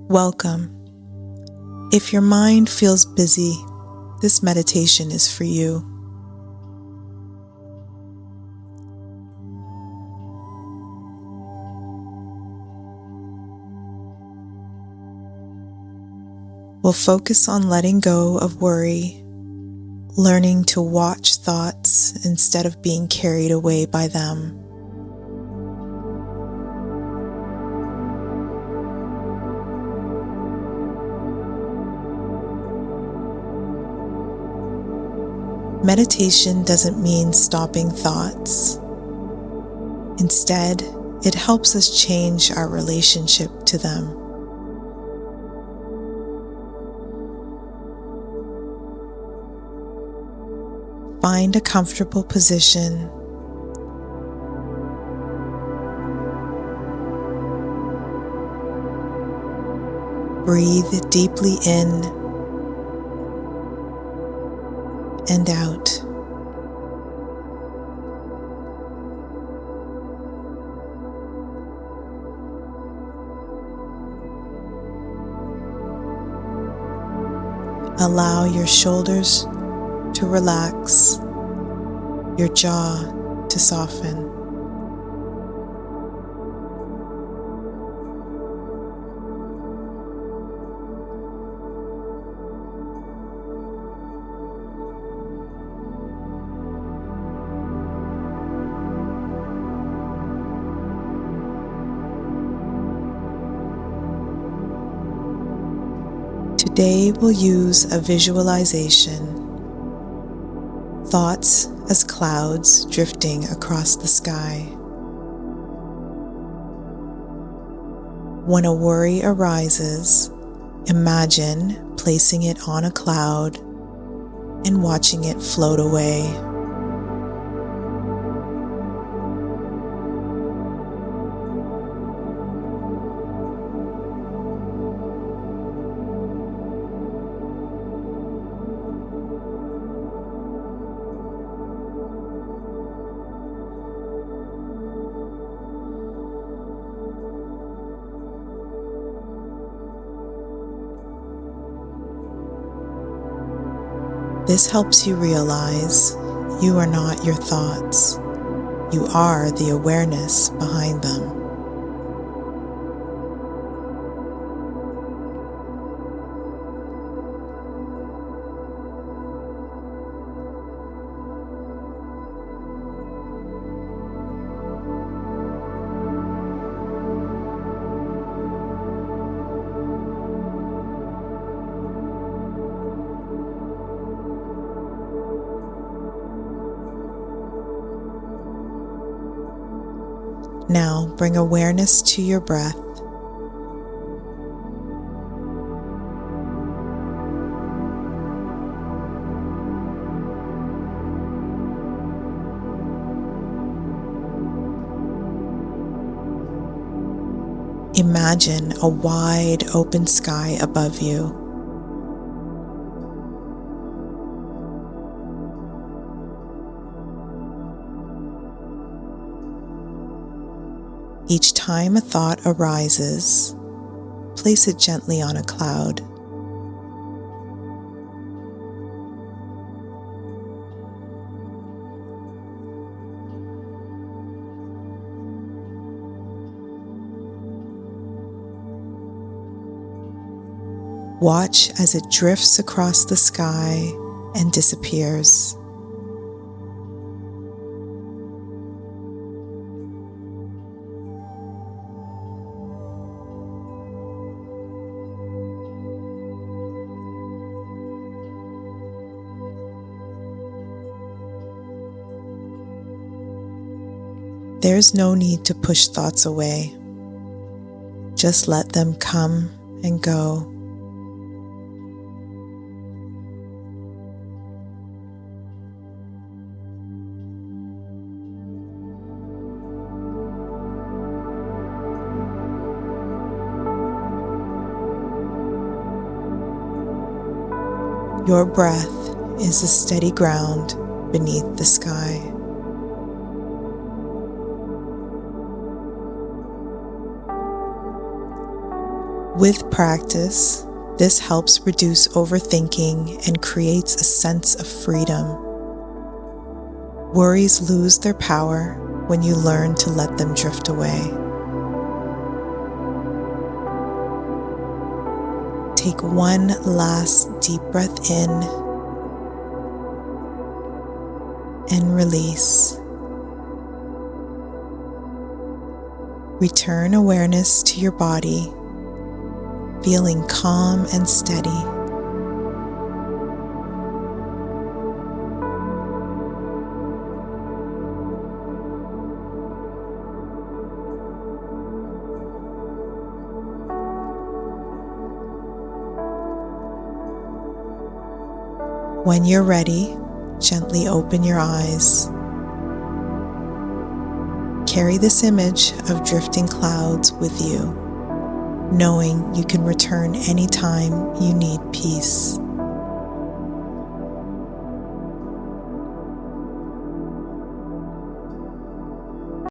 Welcome. If your mind feels busy, this meditation is for you. We'll focus on letting go of worry, learning to watch thoughts instead of being carried away by them. Meditation doesn't mean stopping thoughts. Instead, it helps us change our relationship to them. Find a comfortable position. Breathe deeply in and out. Allow your shoulders to relax, your jaw to soften. Today we'll use a visualization. Thoughts as clouds drifting across the sky. When a worry arises, imagine placing it on a cloud and watching it float away. This helps you realize you are not your thoughts. You are the awareness behind them. Now bring awareness to your breath. Imagine a wide open sky above you. Each time a thought arises, place it gently on a cloud. Watch as it drifts across the sky and disappears. There's no need to push thoughts away. Just let them come and go. Your breath is the steady ground beneath the sky. With practice, this helps reduce overthinking and creates a sense of freedom. Worries lose their power when you learn to let them drift away. Take one last deep breath in and release. Return awareness to your body, feeling calm and steady. When you're ready, gently open your eyes. Carry this image of drifting clouds with you, knowing you can return anytime you need peace.